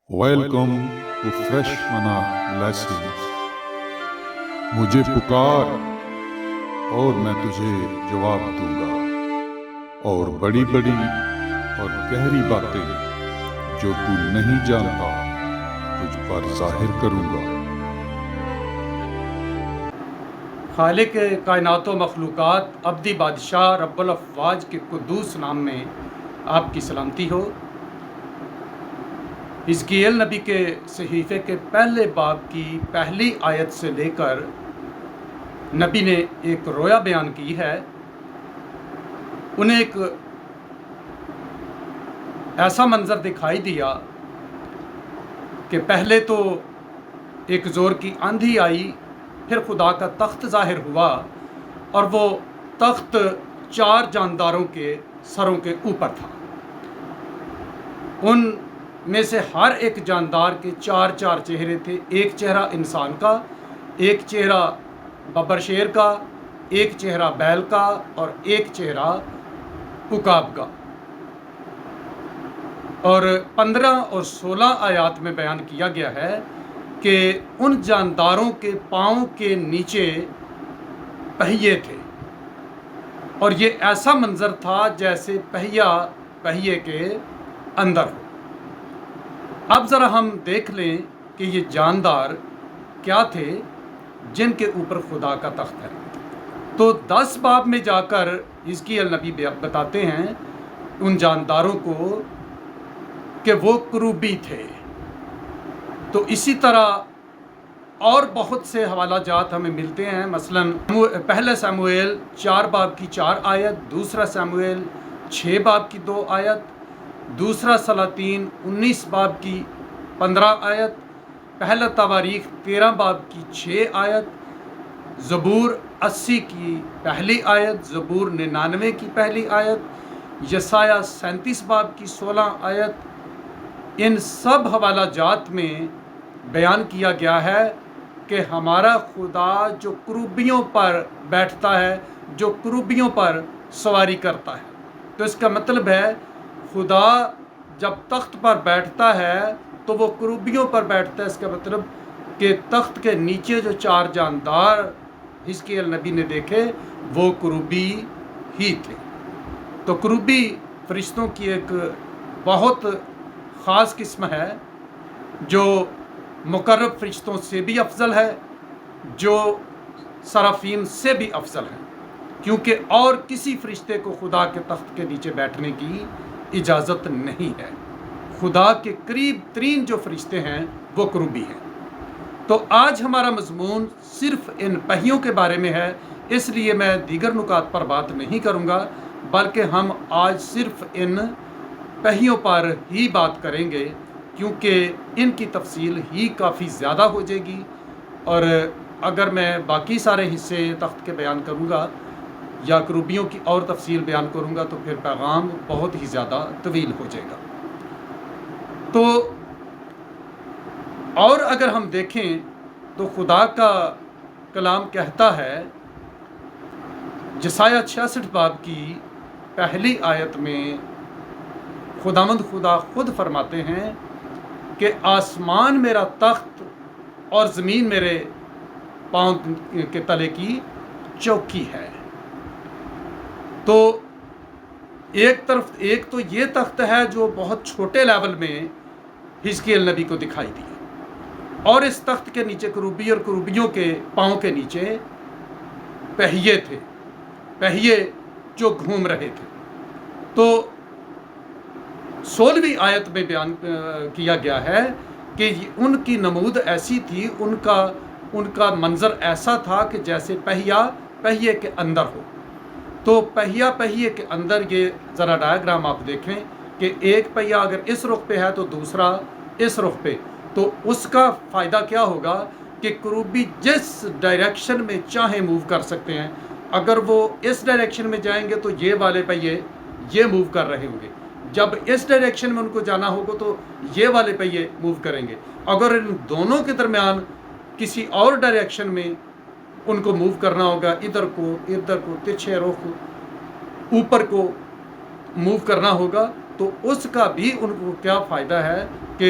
Welcome to fresh منا blessings. مجھے پکار اور میں تجھے جواب دوں گا، اور بڑی بڑی اور گہری باتیں جو تو نہیں جانتا تجھ پر ظاہر کروں گا۔ خالق کائنات و مخلوقات ابدی بادشاہ رب الافواج کے قدوس نام میں آپ کی سلامتی ہو۔ حزقیل نبی کے صحیفے کے پہلے باب کی پہلی آیت سے لے کر نبی نے ایک رویا بیان کی ہے۔ انہیں ایک ایسا منظر دکھائی دیا کہ پہلے تو ایک زور کی آندھی آئی، پھر خدا کا تخت ظاہر ہوا، اور وہ تخت 4 جانداروں کے سروں کے اوپر تھا۔ ان میں سے ہر ایک جاندار کے 4 چہرے تھے، ایک چہرہ انسان کا، ایک چہرہ ببر شیر کا، ایک چہرہ بیل کا، اور ایک چہرہ عقاب کا۔ اور 15 اور 16 آیات میں بیان کیا گیا ہے کہ ان جانداروں کے پاؤں کے نیچے پہیے تھے، اور یہ ایسا منظر تھا جیسے پہیے کے اندر ہو۔ اب ذرا ہم دیکھ لیں کہ یہ جاندار کیا تھے جن کے اوپر خدا کا تخت ہے۔ تو 10 باب میں جا کر حزقیل نبی بتاتے ہیں ان جانداروں کو کہ وہ کروبی تھے۔ تو اسی طرح اور بہت سے حوالہ جات ہمیں ملتے ہیں، مثلا پہلا سموئیل 4 باب کی 4 آیت، دوسرا سموئیل 6 باب کی 2 آیت، دوسرا سلاطین 19 باب کی 15 آیت، پہلا تواریخ 13 باب کی 6 آیت، زبور 80 کی پہلی آیت، زبور 99 کی پہلی آیت، یسایہ 37 باب کی 16 آیت۔ ان سب حوالہ جات میں بیان کیا گیا ہے کہ ہمارا خدا جو کروبیوں پر بیٹھتا ہے، جو کروبیوں پر سواری کرتا ہے۔ تو اس کا مطلب ہے خدا جب تخت پر بیٹھتا ہے تو وہ کروبیوں پر بیٹھتا ہے۔ اس کا مطلب کہ تخت کے نیچے جو 4 جاندار حزقیل نبی نے دیکھے وہ کروبی ہی تھے۔ تو کروبی فرشتوں کی ایک بہت خاص قسم ہے جو مقرب فرشتوں سے بھی افضل ہے، جو سرافیم سے بھی افضل ہے، کیونکہ اور کسی فرشتے کو خدا کے تخت کے نیچے بیٹھنے کی اجازت نہیں ہے۔ خدا کے قریب ترین جو فرشتے ہیں وہ کروبی ہیں۔ تو آج ہمارا مضمون صرف ان پہیوں کے بارے میں ہے، اس لیے میں دیگر نکات پر بات نہیں کروں گا، بلکہ ہم آج صرف ان پہیوں پر ہی بات کریں گے، کیونکہ ان کی تفصیل ہی کافی زیادہ ہو جائے گی، اور اگر میں باقی سارے حصے تخت کے بیان کروں گا یا کروبیوں کی اور تفصیل بیان کروں گا تو پھر پیغام بہت ہی زیادہ طویل ہو جائے گا۔ تو اور اگر ہم دیکھیں تو خدا کا کلام کہتا ہے یسایہ 66 باب کی پہلی آیت میں خداوند خدا خود فرماتے ہیں کہ آسمان میرا تخت اور زمین میرے پاؤں کے تلے کی چوکی ہے۔ تو ایک تو یہ تخت ہے جو بہت چھوٹے لیول میں حزقیل نبی کو دکھائی دیا، اور اس تخت کے نیچے کروبی اور کروبیوں کے پاؤں کے نیچے پہیے تھے، پہیے جو گھوم رہے تھے۔ تو 16ویں آیت میں بیان کیا گیا ہے کہ ان کی نمود ایسی تھی، ان کا منظر ایسا تھا کہ جیسے پہیے کے اندر ہو۔ تو پہیے کے اندر یہ ذرا ڈائیگرام آپ دیکھیں کہ ایک پہیہ اگر اس رخ پہ ہے تو دوسرا اس رخ پہ، تو اس کا فائدہ کیا ہوگا کہ کروبی جس ڈائریکشن میں چاہیں موو کر سکتے ہیں۔ اگر وہ اس ڈائریکشن میں جائیں گے تو یہ والے پہیے یہ موو کر رہے ہوں گے، جب اس ڈائریکشن میں ان کو جانا ہوگا تو یہ والے پہیے موو کریں گے۔ اگر ان دونوں کے درمیان کسی اور ڈائریکشن میں ان کو موو کرنا ہوگا، ادھر کو ترچھے رخ اوپر کو موو کرنا ہوگا، تو اس کا بھی ان کو کیا فائدہ ہے کہ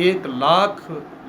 1,00,000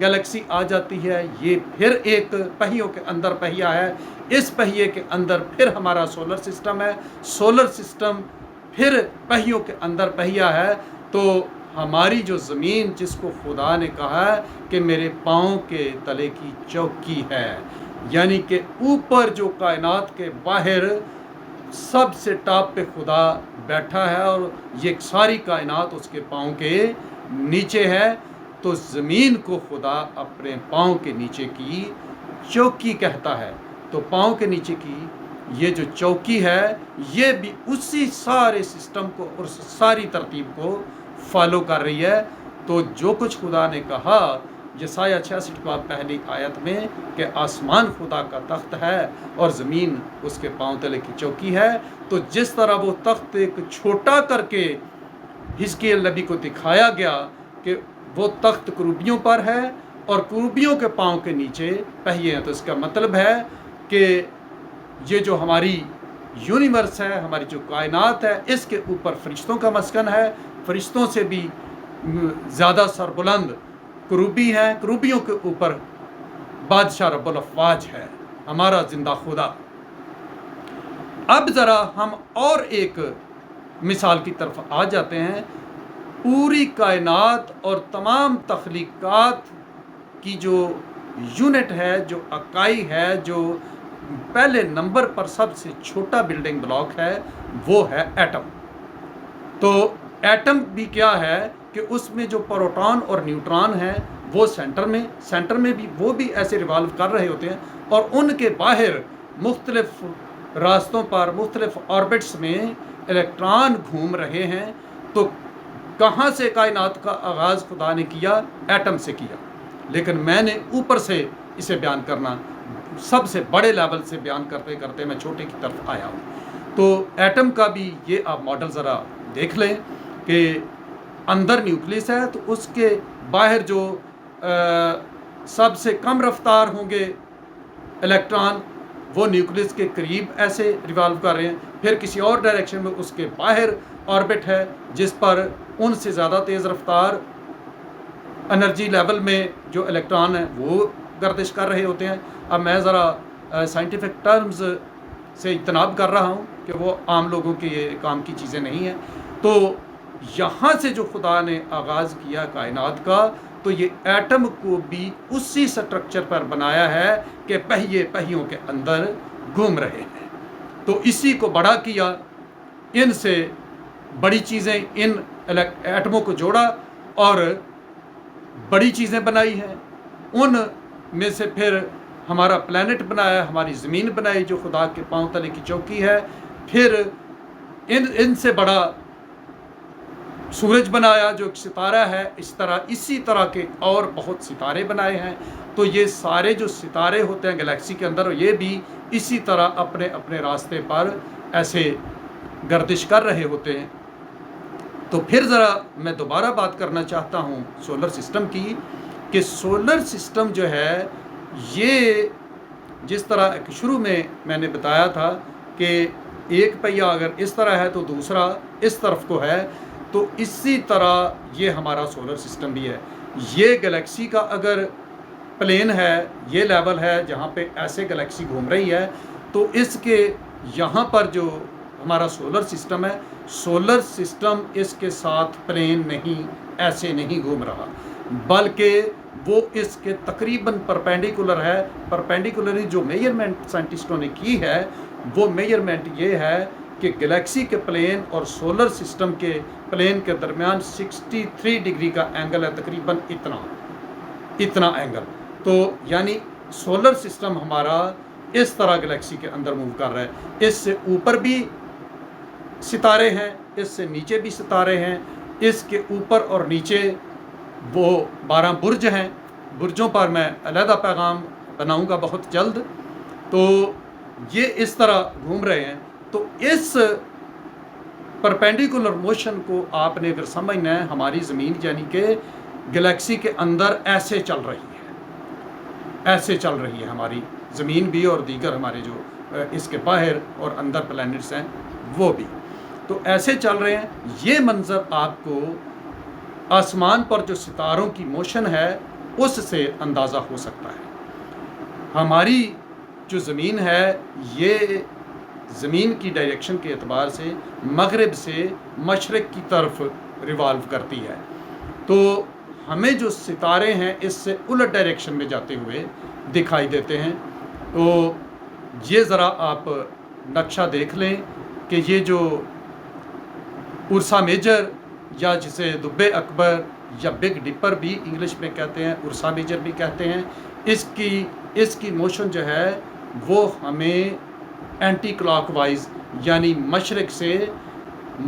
گلیکسی آ جاتی ہے، یہ پھر ایک پہیوں کے اندر پہیہ ہے، اس پہیے کے اندر پھر ہمارا سولر سسٹم ہے، سولر سسٹم پھر پہیوں کے اندر پہیہ ہے۔ تو ہماری جو زمین جس کو خدا نے کہا ہے کہ میرے پاؤں کے تلے کی چوکی ہے، یعنی کہ اوپر جو کائنات کے باہر سب سے ٹاپ پہ خدا بیٹھا ہے اور یہ ساری کائنات اس کے پاؤں کے نیچے ہے، تو زمین کو خدا اپنے پاؤں کے نیچے کی چوکی کہتا ہے۔ تو پاؤں کے نیچے کی یہ جو چوکی ہے یہ بھی اسی سارے سسٹم کو اور ساری ترتیب کو فالو کر رہی ہے۔ تو جو کچھ خدا نے کہا یسایہ 66 باب پہلی آیت میں کہ آسمان خدا کا تخت ہے اور زمین اس کے پاؤں تلے کی چوکی ہے، تو جس طرح وہ تخت ایک چھوٹا کر کے حزقیل نبی کو دکھایا گیا کہ وہ تخت کروبیوں پر ہے اور کروبیوں کے پاؤں کے نیچے پہیے ہیں، تو اس کا مطلب ہے کہ یہ جو ہماری یونیورس ہے، ہماری جو کائنات ہے، اس کے اوپر فرشتوں کا مسکن ہے، فرشتوں سے بھی زیادہ سربلند کروبی ہیں، کروبیوں کے اوپر بادشاہ رب الافواج ہے، ہمارا زندہ خدا۔ اب ذرا ہم اور ایک مثال کی طرف آ جاتے ہیں۔ پوری کائنات اور تمام تخلیقات کی جو یونٹ ہے، جو اکائی ہے، جو پہلے نمبر پر سب سے چھوٹا بلڈنگ بلاک ہے، وہ ہے ایٹم۔ تو ایٹم بھی کیا ہے کہ اس میں جو پروٹون اور نیوٹران ہیں وہ سینٹر میں بھی وہ بھی ایسے ریوالو کر رہے ہوتے ہیں، اور ان کے باہر مختلف راستوں پر مختلف آربٹس میں الیکٹران گھوم رہے ہیں۔ تو کہاں سے کائنات کا آغاز خدا نے کیا؟ ایٹم سے کیا، لیکن میں نے اوپر سے اسے بیان کرنا، سب سے بڑے لیول سے بیان کرتے کرتے میں چھوٹے کی طرف آیا ہوں۔ تو ایٹم کا بھی یہ آپ ماڈل ذرا دیکھ لیں کہ اندر نیوکلیس ہے، تو اس کے باہر جو سب سے کم رفتار ہوں گے الیکٹران، وہ نیوکلیس کے قریب ایسے ریوالو کر رہے ہیں، پھر کسی اور ڈائریکشن میں اس کے باہر آربٹ ہے جس پر ان سے زیادہ تیز رفتار انرجی لیول میں جو الیکٹران ہیں وہ گردش کر رہے ہوتے ہیں۔ اب میں ذرا سائنٹیفک ٹرمز سے اجتناب کر رہا ہوں کہ وہ عام لوگوں کے یہ کام کی چیزیں نہیں ہیں۔ تو یہاں سے جو خدا نے آغاز کیا کائنات کا، تو یہ ایٹم کو بھی اسی سٹرکچر پر بنایا ہے کہ پہیوں کے اندر گھوم رہے ہیں۔ تو اسی کو بڑا کیا، ان سے بڑی چیزیں، ان ایٹموں کو جوڑا اور بڑی چیزیں بنائی ہیں۔ ان میں سے پھر ہمارا پلانٹ بنایا، ہماری زمین بنائی جو خدا کے پاؤں تلے کی چوکی ہے، پھر ان سے بڑا سورج بنایا جو ایک ستارہ ہے، اسی طرح کے اور بہت ستارے بنائے ہیں۔ تو یہ سارے جو ستارے ہوتے ہیں گلیکسی کے اندر، یہ بھی اسی طرح اپنے اپنے راستے پر ایسے گردش کر رہے ہوتے ہیں۔ تو پھر ذرا میں دوبارہ بات کرنا چاہتا ہوں سولر سسٹم کی، کہ سولر سسٹم جو ہے یہ جس طرح شروع میں نے بتایا تھا کہ ایک پہیہ اگر اس طرح ہے تو دوسرا اس طرف کو ہے، تو اسی طرح یہ ہمارا سولر سسٹم بھی ہے۔ یہ گلیکسی کا اگر پلین ہے، یہ لیول ہے جہاں پہ ایسے گلیکسی گھوم رہی ہے، تو اس کے یہاں پر جو ہمارا سولر سسٹم ہے، سولر سسٹم اس کے ساتھ پلین نہیں، ایسے نہیں گھوم رہا، بلکہ وہ اس کے تقریباً پرپینڈیکولر ہے۔ پرپینڈیکولرلی جو میجرمنٹ سائنٹسٹوں نے کی ہے، وہ میجرمنٹ یہ ہے کہ گلیکسی کے پلین اور سولر سسٹم کے پلین کے درمیان 63 ڈگری کا اینگل ہے، تقریباً اتنا اینگل۔ تو یعنی سولر سسٹم ہمارا اس طرح گلیکسی کے اندر موو کر رہا ہے۔ اس سے اوپر بھی ستارے ہیں، اس سے نیچے بھی ستارے ہیں، اس کے اوپر اور نیچے وہ 12 برج ہیں۔ برجوں پر میں علیحدہ پیغام بناؤں گا بہت جلد۔ تو یہ اس طرح گھوم رہے ہیں۔ تو اس پرپینڈیکولر موشن کو آپ نے اگر سمجھنا ہے، ہماری زمین یعنی کہ گلیکسی کے اندر ایسے چل رہی ہے ہماری زمین بھی، اور دیگر ہمارے جو اس کے باہر اور اندر پلانٹس ہیں وہ بھی، تو ایسے چل رہے ہیں۔ یہ منظر آپ کو آسمان پر جو ستاروں کی موشن ہے اس سے اندازہ ہو سکتا ہے۔ ہماری جو زمین ہے یہ زمین کی ڈائریکشن کے اعتبار سے مغرب سے مشرق کی طرف ریوالو کرتی ہے، تو ہمیں جو ستارے ہیں اس سے الٹ ڈائریکشن میں جاتے ہوئے دکھائی دیتے ہیں۔ تو یہ ذرا آپ نقشہ دیکھ لیں کہ یہ جو ارسا میجر یا جسے دب اکبر یا بگ ڈپر بھی انگلش میں کہتے ہیں، ارسا میجر بھی کہتے ہیں، اس کی موشن جو ہے وہ ہمیں اینٹی کلاک وائز یعنی مشرق سے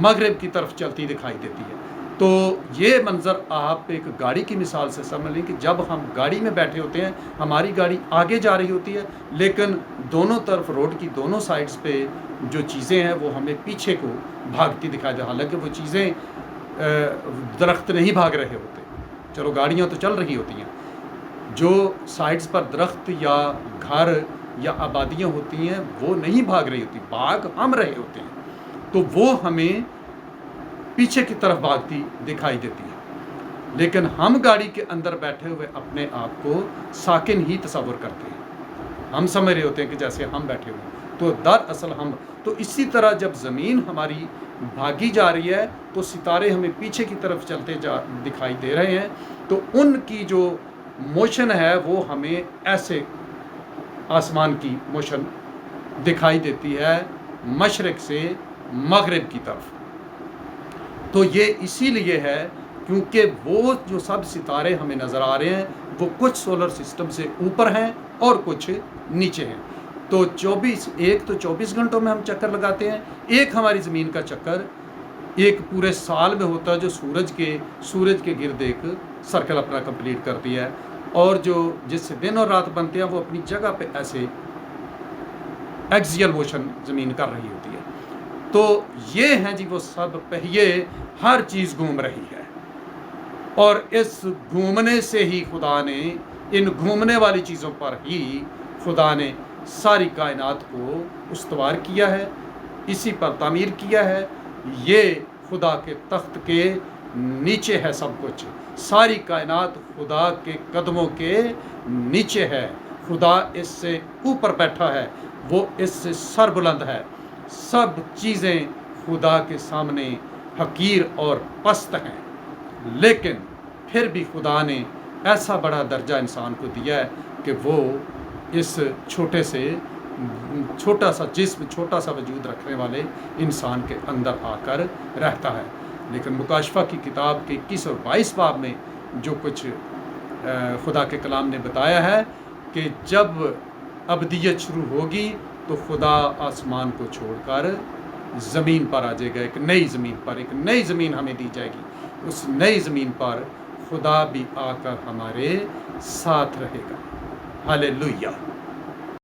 مغرب کی طرف چلتی دکھائی دیتی ہے۔ تو یہ منظر آپ ایک گاڑی کی مثال سے سمجھ لیں کہ جب ہم گاڑی میں بیٹھے ہوتے ہیں، ہماری گاڑی آگے جا رہی ہوتی ہے لیکن دونوں طرف روڈ کی دونوں سائڈز پہ جو چیزیں ہیں وہ ہمیں پیچھے کو بھاگتی دکھائی دے، حالانکہ وہ چیزیں درخت نہیں بھاگ رہے ہوتے، چلو گاڑیاں تو چل رہی ہوتی ہیں، جو سائڈز پر درخت یا گھر یا آبادیاں ہوتی ہیں وہ نہیں بھاگ رہی ہوتی، بھاگ ہم رہے ہوتے ہیں، تو وہ ہمیں پیچھے کی طرف بھاگتی دکھائی دیتی ہے، لیکن ہم گاڑی کے اندر بیٹھے ہوئے اپنے آپ کو ساکن ہی تصور کرتے ہیں، ہم سمجھ رہے ہوتے ہیں کہ جیسے ہم بیٹھے ہوئے ہیں، تو دراصل ہم تو اسی طرح جب زمین ہماری بھاگی جا رہی ہے تو ستارے ہمیں پیچھے کی طرف چلتے دکھائی دے رہے ہیں، تو ان کی جو موشن ہے وہ ہمیں ایسے آسمان کی موشن دکھائی دیتی ہے مشرق سے مغرب کی طرف۔ تو یہ اسی لیے ہے کیونکہ وہ جو سب ستارے ہمیں نظر آ رہے ہیں وہ کچھ سولر سسٹم سے اوپر ہیں اور کچھ نیچے ہیں۔ تو ایک تو 24 گھنٹوں میں ہم چکر لگاتے ہیں، ایک ہماری زمین کا چکر ایک پورے سال میں ہوتا ہے جو سورج کے گرد ایک سرکل اپنا کمپلیٹ کرتی ہے، اور جو جس سے دن اور رات بنتے ہیں وہ اپنی جگہ پہ ایسے ایکسیل موشن زمین کر رہی ہوتی ہے۔ تو یہ ہیں جی وہ سب پہیے، ہر چیز گھوم رہی ہے، اور اس گھومنے سے ہی خدا نے ان گھومنے والی چیزوں پر ہی خدا نے ساری کائنات کو استوار کیا ہے، اسی پر تعمیر کیا ہے۔ یہ خدا کے تخت کے نیچے ہے سب کچھ، ساری کائنات خدا کے قدموں کے نیچے ہے، خدا اس سے اوپر بیٹھا ہے، وہ اس سے سر بلند ہے، سب چیزیں خدا کے سامنے حقیر اور پست ہیں، لیکن پھر بھی خدا نے ایسا بڑا درجہ انسان کو دیا ہے کہ وہ اس چھوٹا سا جسم، چھوٹا سا وجود رکھنے والے انسان کے اندر آ کر رہتا ہے۔ لیکن مکاشفہ کی کتاب کے 21 اور 22 باب میں جو کچھ خدا کے کلام نے بتایا ہے کہ جب ابدیت شروع ہوگی تو خدا آسمان کو چھوڑ کر زمین پر آ جائے گا، ایک نئی زمین پر، ایک نئی زمین ہمیں دی جائے گی، اس نئی زمین پر خدا بھی آ کر ہمارے ساتھ رہے گا۔ ہاللیلویہ۔